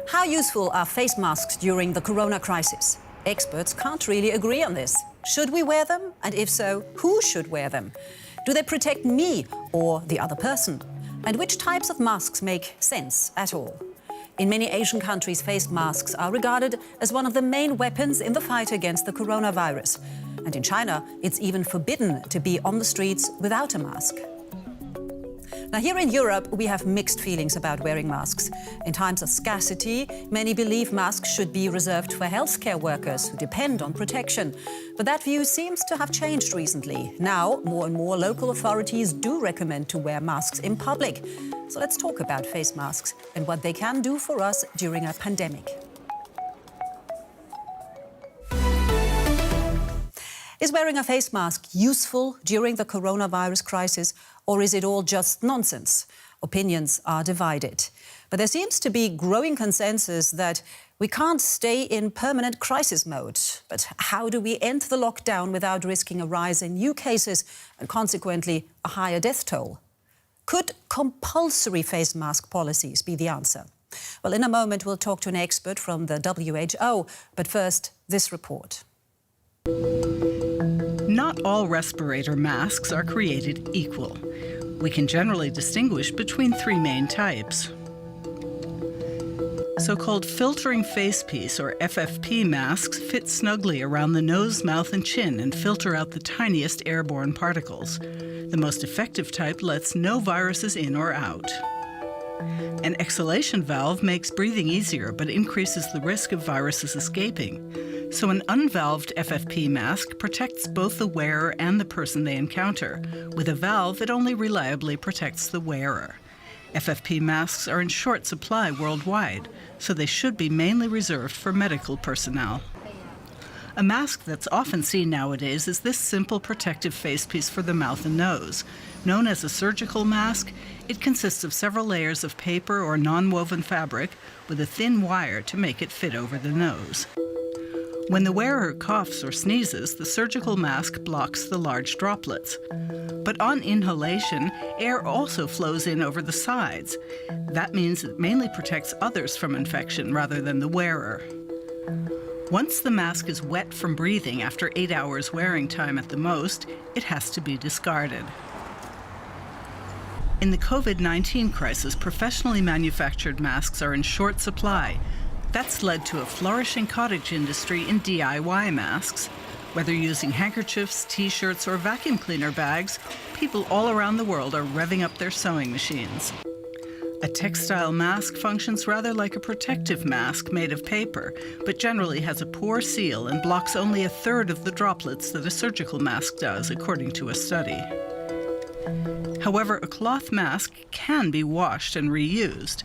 How useful are face masks during the corona crisis? Experts can't really agree on this. Should we wear them? And if so, who should wear them? Do they protect me or the other person? And which types of masks make sense at all? In many Asian countries, face masks are regarded as one of the main weapons in the fight against the coronavirus. And in China, it's even forbidden to be on the streets without a mask. Now, here in Europe, we have mixed feelings about wearing masks. In times of scarcity, many believe masks should be reserved for healthcare workers who depend on protection. But that view seems to have changed recently. Now, more and more local authorities do recommend to wear masks in public. So let's talk about face masks and what they can do for us during a pandemic. Is wearing a face mask useful during the coronavirus crisis, or is it all just nonsense? Opinions are divided. But there seems to be growing consensus that we can't stay in permanent crisis mode. But how do we end the lockdown without risking a rise in new cases and consequently a higher death toll? Could compulsory face mask policies be the answer? Well, in a moment, we'll talk to an expert from the WHO. But first, this report. Not all respirator masks are created equal. We can generally distinguish between three main types. So-called filtering facepiece, or FFP masks, fit snugly around the nose, mouth, and chin and filter out the tiniest airborne particles. The most effective type lets no viruses in or out. An exhalation valve makes breathing easier but increases the risk of viruses escaping. So an unvalved FFP mask protects both the wearer and the person they encounter. With a valve, it only reliably protects the wearer. FFP masks are in short supply worldwide, so they should be mainly reserved for medical personnel. A mask that's often seen nowadays is this simple protective facepiece for the mouth and nose. Known as a surgical mask, it consists of several layers of paper or non-woven fabric with a thin wire to make it fit over the nose. When the wearer coughs or sneezes, the surgical mask blocks the large droplets. But on inhalation, air also flows in over the sides. That means it mainly protects others from infection rather than the wearer. Once the mask is wet from breathing after 8 hours wearing time at the most, it has to be discarded. In the COVID-19 crisis, professionally manufactured masks are in short supply. That's led to a flourishing cottage industry in DIY masks. Whether using handkerchiefs, t-shirts, or vacuum cleaner bags, people all around the world are revving up their sewing machines. A textile mask functions rather like a protective mask made of paper, but generally has a poor seal and blocks only a third of the droplets that a surgical mask does, according to a study. However, a cloth mask can be washed and reused.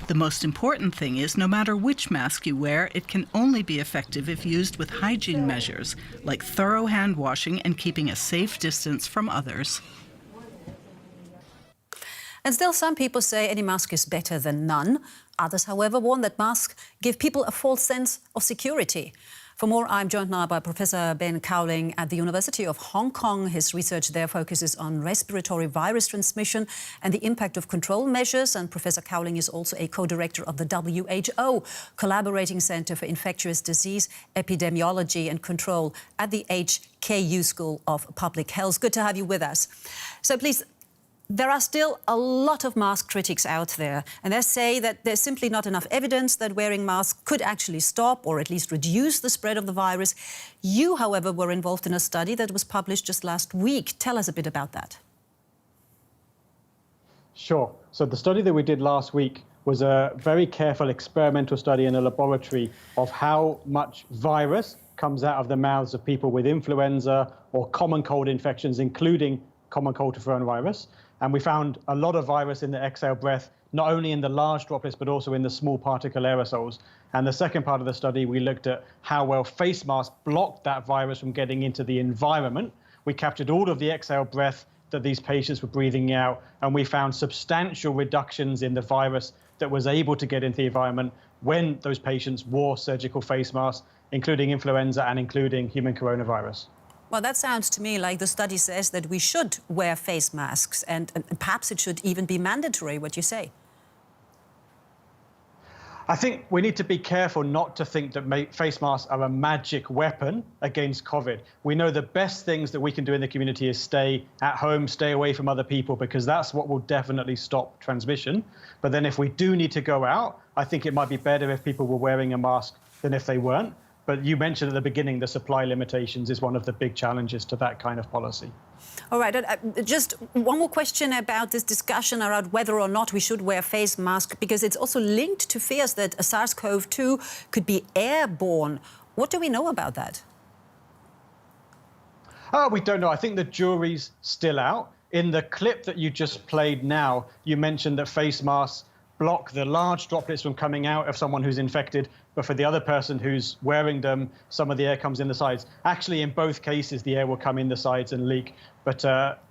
The most important thing is, no matter which mask you wear, it can only be effective if used with hygiene measures, like thorough hand washing and keeping a safe distance from others. And still, some people say any mask is better than none. Others, however, warn that masks give people a false sense of security. For more, I'm joined now by Professor Ben Cowling at the University of Hong Kong. His research there focuses on respiratory virus transmission and the impact of control measures. And Professor Cowling is also a co-director of the WHO Collaborating Center for Infectious Disease, Epidemiology and Control at the HKU School of Public Health. Good to have you with us. So please, there are still a lot of mask critics out there, and they say that there's simply not enough evidence that wearing masks could actually stop or at least reduce the spread of the virus. You, however, were involved in a study that was published just last week. Tell us a bit about that. Sure. So the study that we did last week was a very careful experimental study in a laboratory of how much virus comes out of the mouths of people with influenza or common cold infections, including common cold coronavirus. And we found a lot of virus in the exhaled breath, not only in the large droplets, but also in the small particle aerosols. And the second part of the study, we looked at how well face masks blocked that virus from getting into the environment. We captured all of the exhaled breath that these patients were breathing out, and we found substantial reductions in the virus that was able to get into the environment when those patients wore surgical face masks, including influenza and including human coronavirus. Well, that sounds to me like the study says that we should wear face masks, and perhaps it should even be mandatory. What do you say? I think we need to be careful not to think that face masks are a magic weapon against COVID. We know the best things that we can do in the community is stay at home, stay away from other people, because that's what will definitely stop transmission. But then if we do need to go out, I think it might be better if people were wearing a mask than if they weren't. But you mentioned at the beginning the supply limitations is one of the big challenges to that kind of policy. All right, just one more question about this discussion around whether or not we should wear face masks, because it's also linked to fears that SARS-CoV-2 could be airborne. What do we know about that? We don't know. I think the jury's still out. In the clip that you just played now, you mentioned that face masks block the large droplets from coming out of someone who's infected, but for the other person who's wearing them, some of the air comes in the sides. Actually, in both cases, the air will come in the sides and leak, but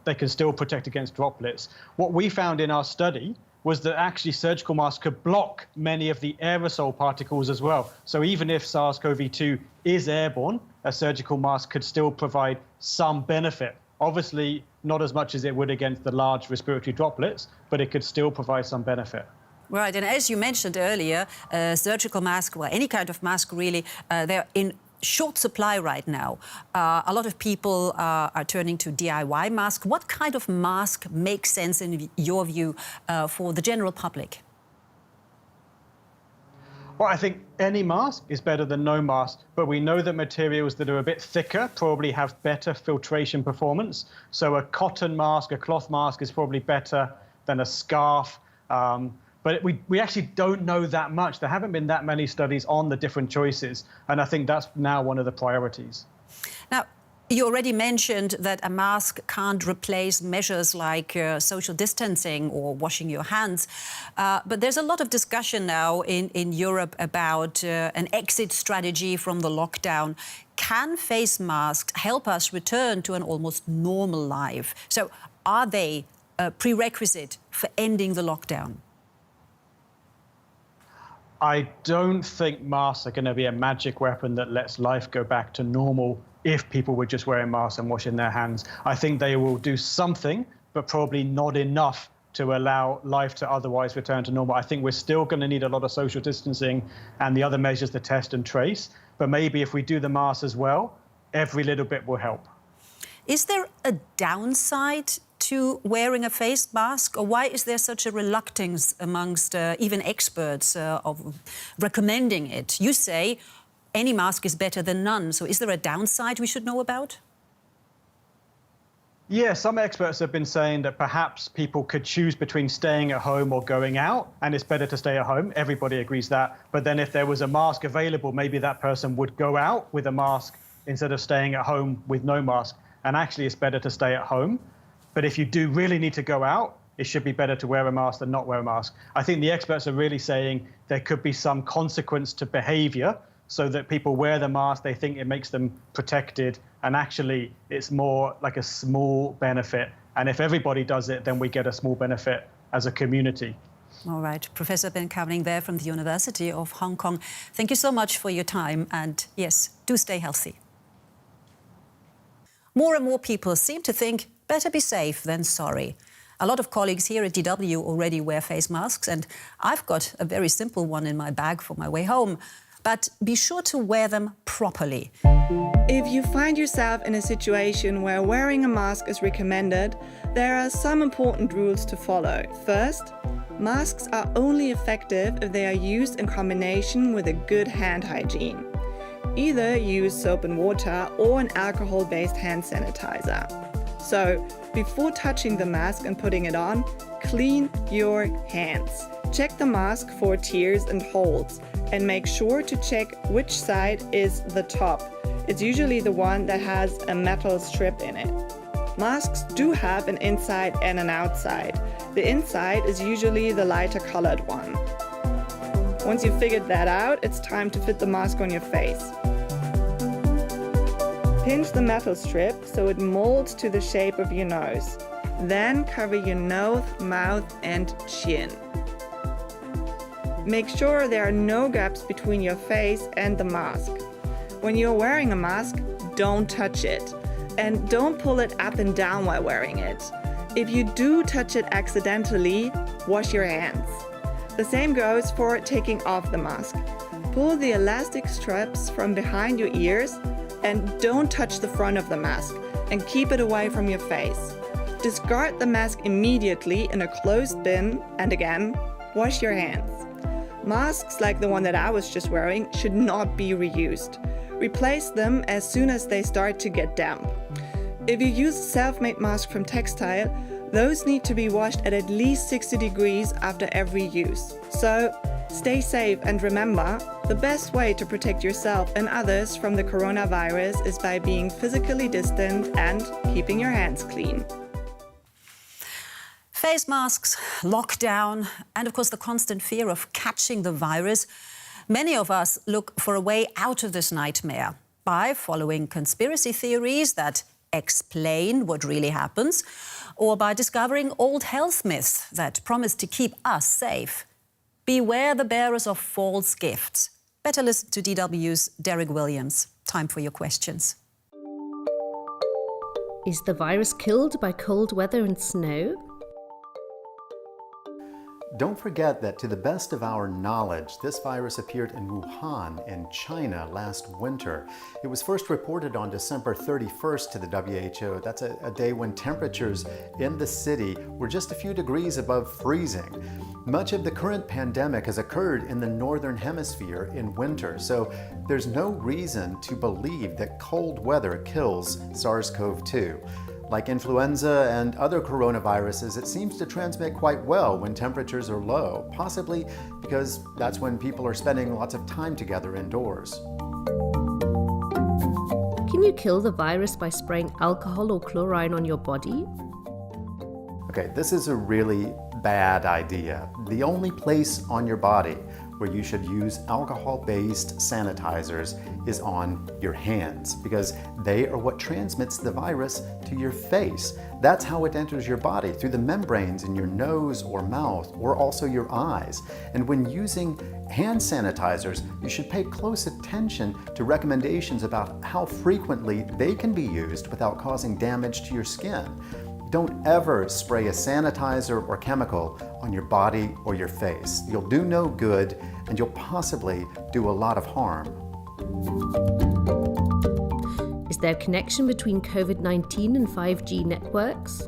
they can still protect against droplets. What we found in our study was that actually surgical masks could block many of the aerosol particles as well. So even if SARS-CoV-2 is airborne, a surgical mask could still provide some benefit. Obviously, not as much as it would against the large respiratory droplets, but it could still provide some benefit. Right, and as you mentioned earlier, surgical mask, or any kind of mask really, they're in short supply right now. A lot of people are turning to DIY masks. What kind of mask makes sense in your view for the general public? Well, I think any mask is better than no mask, but we know that materials that are a bit thicker probably have better filtration performance. So a cotton mask, a cloth mask is probably better than a scarf. But we actually don't know that much. There haven't been that many studies on the different choices, and I think that's now one of the priorities. Now, you already mentioned that a mask can't replace measures like social distancing or washing your hands. But there's a lot of discussion now in Europe about an exit strategy from the lockdown. Can face masks help us return to an almost normal life? So are they a prerequisite for ending the lockdown? I don't think masks are going to be a magic weapon that lets life go back to normal if people were just wearing masks and washing their hands. I think they will do something, but probably not enough to allow life to otherwise return to normal. I think we're still going to need a lot of social distancing and the other measures to test and trace. But maybe if we do the masks as well, every little bit will help. Is there a downside to wearing a face mask, or why is there such a reluctance amongst even experts of recommending it? You say any mask is better than none, so is there a downside we should know about? Yeah, some experts have been saying that perhaps people could choose between staying at home or going out, and it's better to stay at home. Everybody agrees that. But then if there was a mask available, maybe that person would go out with a mask instead of staying at home with no mask. And actually, it's better to stay at home. But if you do really need to go out, it should be better to wear a mask than not wear a mask. I think the experts are really saying there could be some consequence to behavior so that people wear the mask, they think it makes them protected, and actually it's more like a small benefit. And if everybody does it, then we get a small benefit as a community. All right. Professor Ben Cowling there from the University of Hong Kong. Thank you so much for your time, and yes, do stay healthy. More and more people seem to think better be safe than sorry. A lot of colleagues here at DW already wear face masks, and I've got a very simple one in my bag for my way home. But be sure to wear them properly. If you find yourself in a situation where wearing a mask is recommended, there are some important rules to follow. First, masks are only effective if they are used in combination with a good hand hygiene. Either use soap and water or an alcohol-based hand sanitizer. So, before touching the mask and putting it on, clean your hands. Check the mask for tears and holes, and make sure to check which side is the top. It's usually the one that has a metal strip in it. Masks do have an inside and an outside. The inside is usually the lighter colored one. Once you've figured that out, it's time to fit the mask on your face. Pinch the metal strip so it molds to the shape of your nose. Then cover your nose, mouth, and chin. Make sure there are no gaps between your face and the mask. When you're wearing a mask, don't touch it. And don't pull it up and down while wearing it. If you do touch it accidentally, wash your hands. The same goes for taking off the mask. Pull the elastic straps from behind your ears and don't touch the front of the mask and keep it away from your face. Discard the mask immediately in a closed bin and again, wash your hands. Masks like the one that I was just wearing should not be reused. Replace them as soon as they start to get damp. If you use a self-made mask from textile, those need to be washed at least 60 degrees after every use. So, stay safe and remember, the best way to protect yourself and others from the coronavirus is by being physically distant and keeping your hands clean. Face masks, lockdown, and of course the constant fear of catching the virus. Many of us look for a way out of this nightmare by following conspiracy theories that explain what really happens, or by discovering old health myths that promise to keep us safe. Beware the bearers of false gifts. Better listen to DW's Derek Williams. Time for your questions. Is the virus killed by cold weather and snow? Don't forget that to the best of our knowledge, this virus appeared in Wuhan in China last winter. It was first reported on December 31st to the WHO. That's a day when temperatures in the city were just a few degrees above freezing. Much of the current pandemic has occurred in the northern hemisphere in winter, so there's no reason to believe that cold weather kills SARS-CoV-2. Like influenza and other coronaviruses, it seems to transmit quite well when temperatures are low, possibly because that's when people are spending lots of time together indoors. Can you kill the virus by spraying alcohol or chlorine on your body? Okay, this is a really bad idea. The only place on your body where you should use alcohol-based sanitizers is on your hands, because they are what transmits the virus to your face. That's how it enters your body, through the membranes in your nose or mouth, or also your eyes. And when using hand sanitizers, you should pay close attention to recommendations about how frequently they can be used without causing damage to your skin. Don't ever spray a sanitizer or chemical on your body or your face. You'll do no good, and you'll possibly do a lot of harm. Is there a connection between COVID-19 and 5G networks?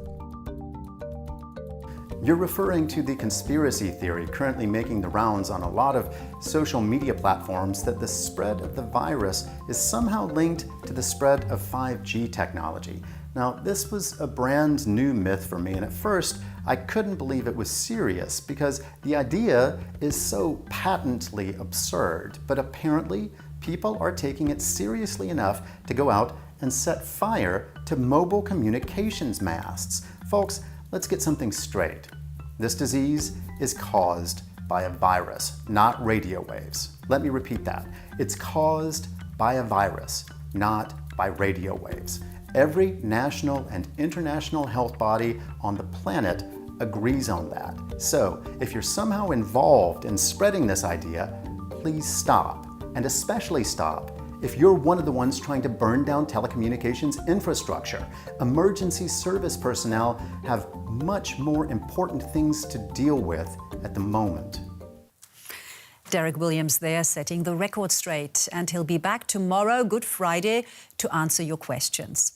You're referring to the conspiracy theory currently making the rounds on a lot of social media platforms that the spread of the virus is somehow linked to the spread of 5G technology. Now, this was a brand new myth for me, and at first I couldn't believe it was serious because the idea is so patently absurd. But apparently, people are taking it seriously enough to go out and set fire to mobile communications masts. Folks, let's get something straight. This disease is caused by a virus, not radio waves. Let me repeat that. It's caused by a virus, not by radio waves. Every national and international health body on the planet agrees on that. So, if you're somehow involved in spreading this idea, please stop. And especially stop if you're one of the ones trying to burn down telecommunications infrastructure. Emergency service personnel have much more important things to deal with at the moment. Derek Williams there, setting the record straight. And he'll be back tomorrow, Good Friday, to answer your questions.